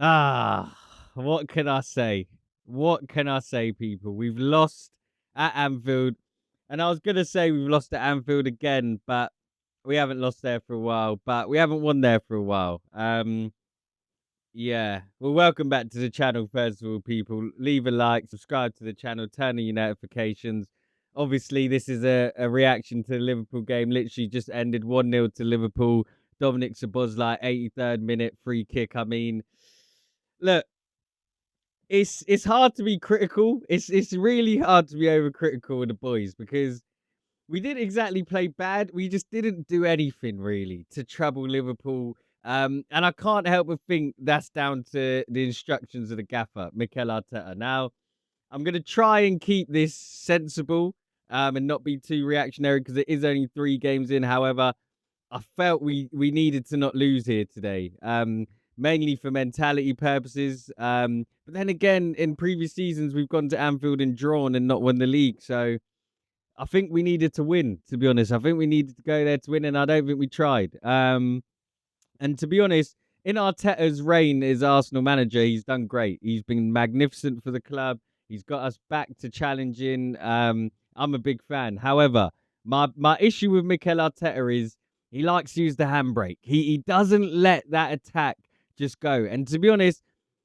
What can I say? What can I say, people? We've lost at Anfield. And I was going to say we've lost at Anfield again, but we haven't lost there for a while. But we haven't won there for a while. Yeah. Well, welcome back to the channel, first of all, people. Leave a like, subscribe to the channel, turn on your notifications. Obviously, this is a reaction to the Liverpool game. Literally just ended 1-0 to Liverpool. Dominic Szoboszlai, 83rd minute free kick. I mean, look, it's hard to be critical. It's really hard to be overcritical of the boys because we didn't exactly play bad. We just didn't do anything really to trouble Liverpool. And I can't help but think that's down to the instructions of the gaffer, Mikel Arteta. Now, I'm gonna try and keep this sensible, and not be too reactionary because it is only 3 games in. However, I felt we needed to not lose here today, mainly for mentality purposes. But then again, in previous seasons, we've gone to Anfield and drawn and not won the league. So I think we needed to win, to be honest. I think we needed to go there to win, and I don't think we tried. And to be honest, in Arteta's reign as Arsenal manager, he's done great. He's been magnificent for the club. He's got us back to challenging. I'm a big fan. However, my issue with Mikel Arteta is he likes to use the handbrake. He doesn't let that attack just go. And to be honest,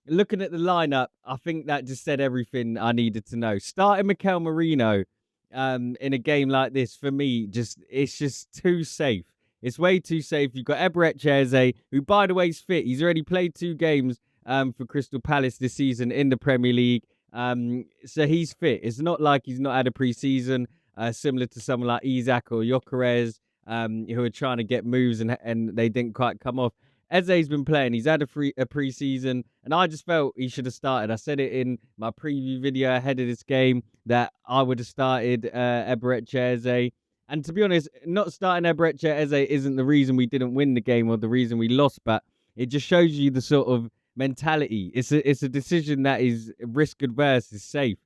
looking at the lineup, I think that just said everything I needed to know. Starting Mikel Merino in a game like this, for me, it's just too safe. It's way too safe. You've got Eze, who, by the way, is fit. He's already played 2 games for Crystal Palace this season in the Premier League. So he's fit. It's not like he's not had a pre-season, similar to someone like Isak or Gyökeres, who are trying to get moves and they didn't quite come off. Eze's been playing. He's had a pre-season, and I just felt he should have started. I said it in my preview video ahead of this game that I would have started Eze. And to be honest, not starting Eze isn't the reason we didn't win the game or the reason we lost, but it just shows you the sort of mentality. It's a decision that is risk adverse, is safe.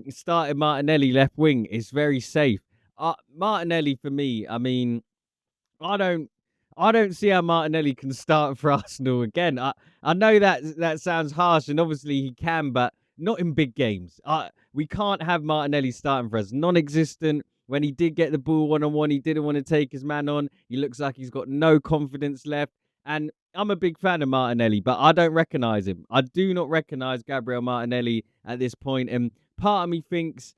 Starting Martinelli left wing is very safe. Martinelli, for me, I mean, I don't see how Martinelli can start for Arsenal again. I know that sounds harsh, and obviously he can, but not in big games. We can't have Martinelli starting for us. Non-existent. When he did get the ball one-on-one, he didn't want to take his man on. He looks like he's got no confidence left. And I'm a big fan of Martinelli, but I don't recognise him. I do not recognise Gabriel Martinelli at this point. And part of me thinks,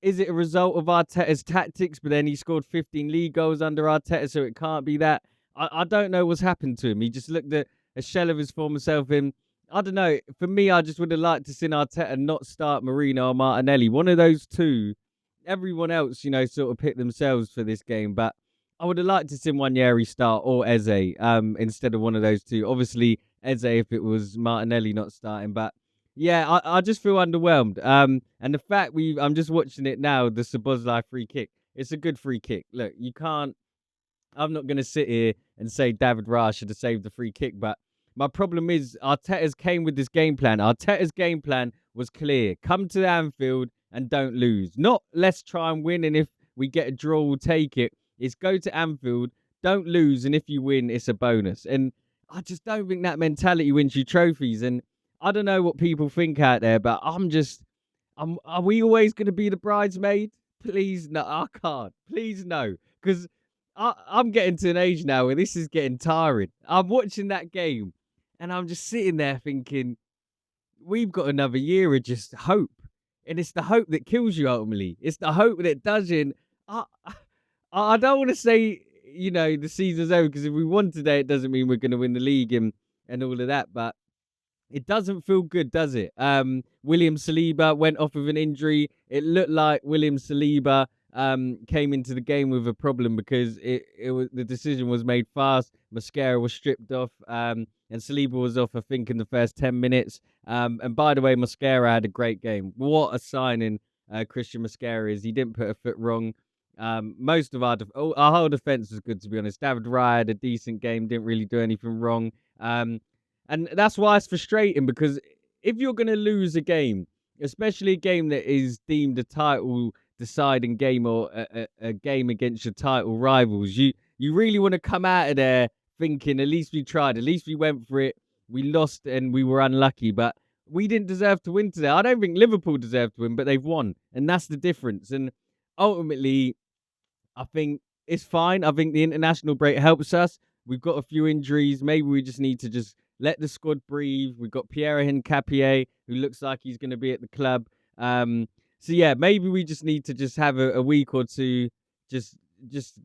is it a result of Arteta's tactics? But then he scored 15 league goals under Arteta, so it can't be that. I don't know what's happened to him. He just looked at a shell of his former self. I don't know. For me, I just would have liked to see Arteta not start Merino or Martinelli. One of those two. Everyone else, sort of picked themselves for this game. But I would have liked to see Nwaneri start or Eze instead of one of those two. Obviously, Eze if it was Martinelli not starting. But yeah, I just feel underwhelmed. And the fact I'm just watching it now, the Szoboszlai free kick. It's a good free kick. Look, I'm not going to sit here and say David Raya should have saved the free kick, but my problem is Arteta's came with this game plan. Arteta's game plan was clear. Come to Anfield and don't lose. Not let's try and win, and if we get a draw, we'll take it. It's go to Anfield, don't lose, and if you win, it's a bonus. And I just don't think that mentality wins you trophies. And I don't know what people think out there, but are we always going to be the bridesmaid? Please, no, I can't. Please, no. Because I'm getting to an age now where this is getting tiring. I'm watching that game and I'm just sitting there thinking, we've got another year of just hope. And it's the hope that kills you ultimately. It's the hope that doesn't. I don't want to say, the season's over, because if we won today, it doesn't mean we're going to win the league and all of that. But it doesn't feel good, does it? William Saliba went off with an injury. It looked like William Saliba came into the game with a problem because the decision was made fast. Mosquera was stripped off, and Saliba was off, I think, in the first 10 minutes. And by the way, Mosquera had a great game. What a signing Christian Mosquera is. He didn't put a foot wrong. Most of our whole defense was good, to be honest. David Raya had a decent game, didn't really do anything wrong. And that's why it's frustrating, because if you're going to lose a game, especially a game that is deemed a title deciding game or a game against your title rivals, you really want to come out of there thinking, at least we tried, at least we went for it. We lost and we were unlucky, but we didn't deserve to win today. I don't think Liverpool deserved to win, but they've won, and that's the difference. And ultimately, I think it's fine. I think the international break helps us. We've got a few injuries. Maybe we just need to just let the squad breathe. We've got Pierre Hincapié, who looks like he's going to be at the club. So yeah, maybe we just need to just have a week or two, just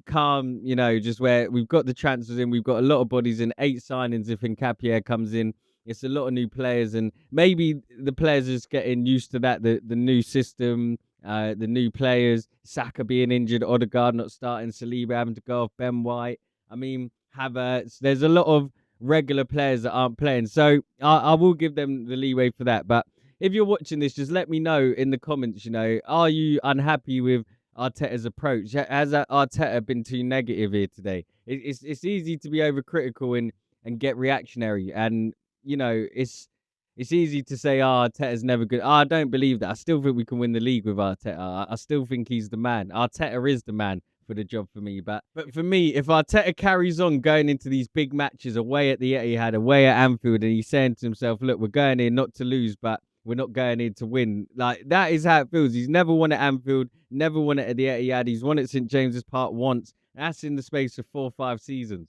calm, just where we've got the transfers in. We've got a lot of bodies in, 8 signings if Hincapié comes in. It's a lot of new players, and maybe the players are just getting used to that, the new system, the new players, Saka being injured, Odegaard not starting, Saliba having to go off, Ben White. I mean, Havertz. There's a lot of regular players that aren't playing. So I will give them the leeway for that. But if you're watching this, just let me know in the comments, are you unhappy with Arteta's approach? Has Arteta been too negative here today? It's easy to be overcritical and get reactionary. And, it's easy to say, Arteta's never good. I don't believe that. I still think we can win the league with Arteta. I still think he's the man. Arteta is the man for the job for me. But for me, if Arteta carries on going into these big matches away at the Etihad, away at Anfield, and he's saying to himself, look, we're going in not to lose, but we're not going in to win. Like, that is how it feels. He's never won at Anfield, never won it at the Etihad. He's won at St. James's Park once. That's in the space of 4 or 5 seasons.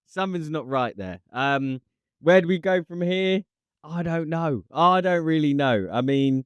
Something's not right there. Where do we go from here? I don't know. I don't really know. I mean,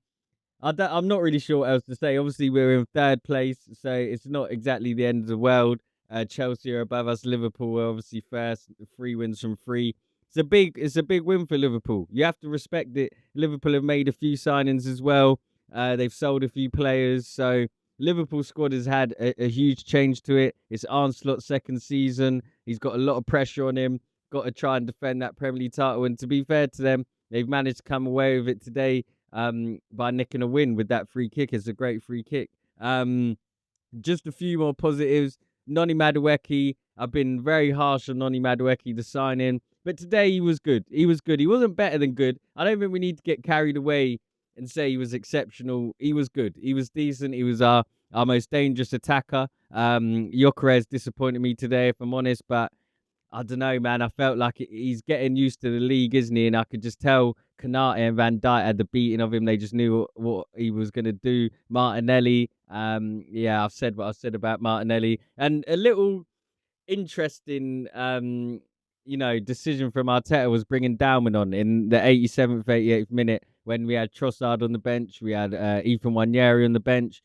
I'm not really sure what else to say. Obviously, we're in 3rd place, so it's not exactly the end of the world. Chelsea are above us. Liverpool are obviously first. 3 wins from 3. It's a big win for Liverpool. You have to respect it. Liverpool have made a few signings as well. They've sold a few players, so Liverpool squad has had a huge change to it. It's Arne Slot's 2nd season. He's got a lot of pressure on him. Got to try and defend that Premier League title. And to be fair to them, they've managed to come away with it today by nicking a win with that free kick. It's a great free kick. Just a few more positives. Noni Madueke. I've been very harsh on Noni Madueke, the signing. But today he was good. He was good. He wasn't better than good. I don't think we need to get carried away and say he was exceptional. He was good. He was decent. He was our most dangerous attacker. Gyökeres disappointed me today, if I'm honest. But I don't know, man. I felt like he's getting used to the league, isn't he? And I could just tell Konate and Van Dijk had the beating of him. They just knew what he was going to do. Martinelli, I've said what I've said about Martinelli. And a little interesting, decision from Arteta was bringing Dalman on in the 87th, 88th minute when we had Trossard on the bench. We had Ethan Nwaneri on the bench.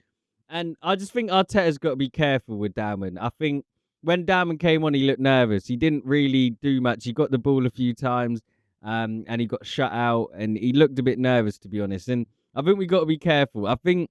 And I just think Arteta's got to be careful with Dalman. I think when Dalman came on, he looked nervous. He didn't really do much. He got the ball a few times, and he got shut out, and he looked a bit nervous, to be honest. And I think we got to be careful. I think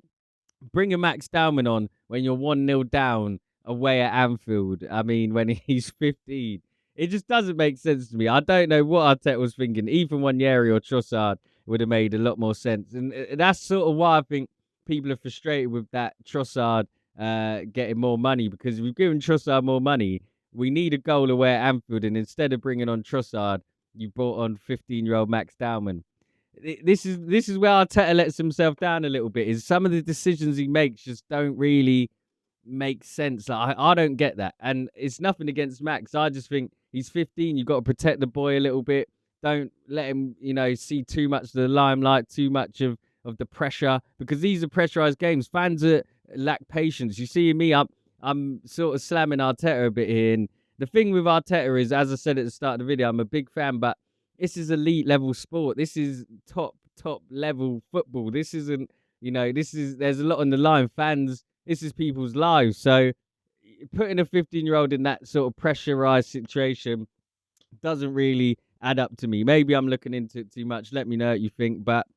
bringing Max Dalman on when you're 1-0 down away at Anfield, I mean, when he's 15, it just doesn't make sense to me. I don't know what Arteta was thinking. Even Nwaneri or Trossard would have made a lot more sense. And that's sort of why I think people are frustrated with that Trossard getting more money, because we've given Trossard more money. We need a goal away at Anfield, and instead of bringing on Trossard, you brought on 15-year-old Max Dalman. This is where Arteta lets himself down a little bit. Is some of the decisions he makes just don't really make sense. Like, I don't get that, and it's nothing against Max. I just think he's 15. You've got to protect the boy a little bit. Don't let him, see too much of the limelight, too much of the pressure, because these are pressurized games. Fans lack patience. You see me, I'm sort of slamming Arteta a bit here. And the thing with Arteta is, as I said at the start of the video, I'm a big fan, but this is elite level sport. This is top level football. This isn't, there's a lot on the line. Fans, this is people's lives. So putting a 15-year-old in that sort of pressurized situation doesn't really add up to me. Maybe I'm looking into it too much. Let me know what you think. But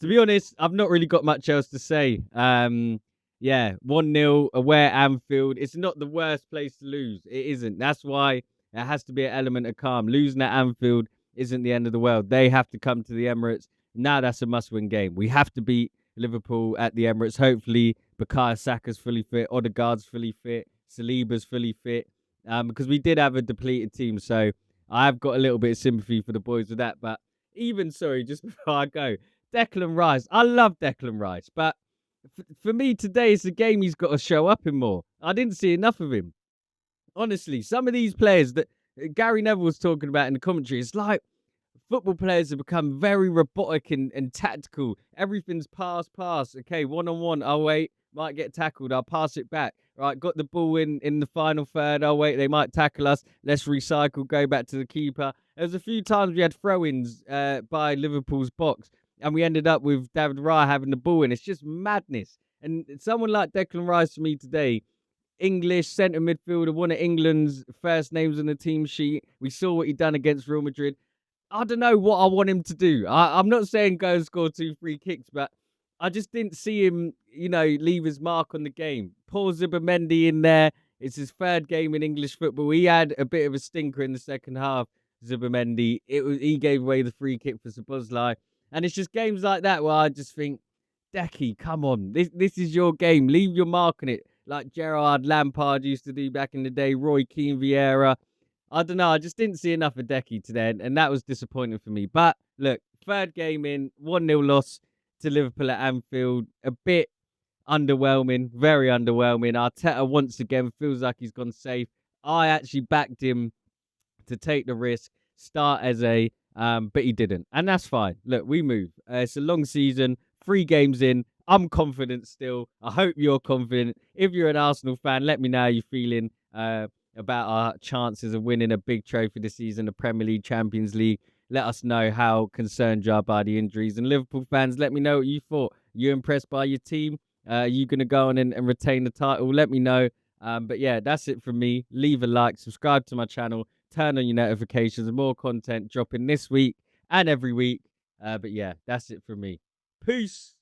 to be honest, I've not really got much else to say. 1-0 away at Anfield. It's not the worst place to lose. It isn't. That's why there has to be an element of calm. Losing at Anfield isn't the end of the world. They have to come to the Emirates. Now that's a must-win game. We have to beat Liverpool at the Emirates. Hopefully, Bukayo Saka's fully fit. Odegaard's fully fit. Saliba's fully fit. Because we did have a depleted team. So I've got a little bit of sympathy for the boys with that. But just before I go, Declan Rice. I love Declan Rice, but for me today, it's a game he's got to show up in more. I didn't see enough of him. Honestly, some of these players that Gary Neville was talking about in the commentary, it's like football players have become very robotic and tactical. Everything's pass. Okay, one on one. Oh wait, might get tackled. I'll pass it back. Right, got the ball in the final third. Oh wait, they might tackle us. Let's recycle. Go back to the keeper. There's a few times we had throw-ins by Liverpool's box, and we ended up with David Raya having the ball in. It's just madness. And someone like Declan Rice for me today, English centre midfielder, one of England's first names on the team sheet. We saw what he done against Real Madrid. I don't know what I want him to do. I'm not saying go and score 2 free kicks, but I just didn't see him, leave his mark on the game. Paul Zubimendi in there. It's his third game in English football. He had a bit of a stinker in the second half, Zubimendi. He gave away the free kick for Szoboszlai. And it's just games like that where I just think, Decky, come on. This is your game. Leave your mark on it. Like Gerrard, Lampard used to do back in the day, Roy Keane, Vieira. I don't know. I just didn't see enough of Decky today, and that was disappointing for me. But look, third game in, 1-0 loss to Liverpool at Anfield. A bit underwhelming, very underwhelming. Arteta once again feels like he's gone safe. I actually backed him to take the risk, start as but he didn't. And that's fine. Look, we move. It's a long season, 3 games in. I'm confident still. I hope you're confident. If you're an Arsenal fan, let me know how you're feeling about our chances of winning a big trophy this season, the Premier League, Champions League. Let us know how concerned you are by the injuries. And Liverpool fans, let me know what you thought. You impressed by your team? Are you going to go on and retain the title? Let me know. But yeah, that's it from me. Leave a like, subscribe to my channel, turn on your notifications. More content dropping this week and every week. But yeah, that's it from me. Peace.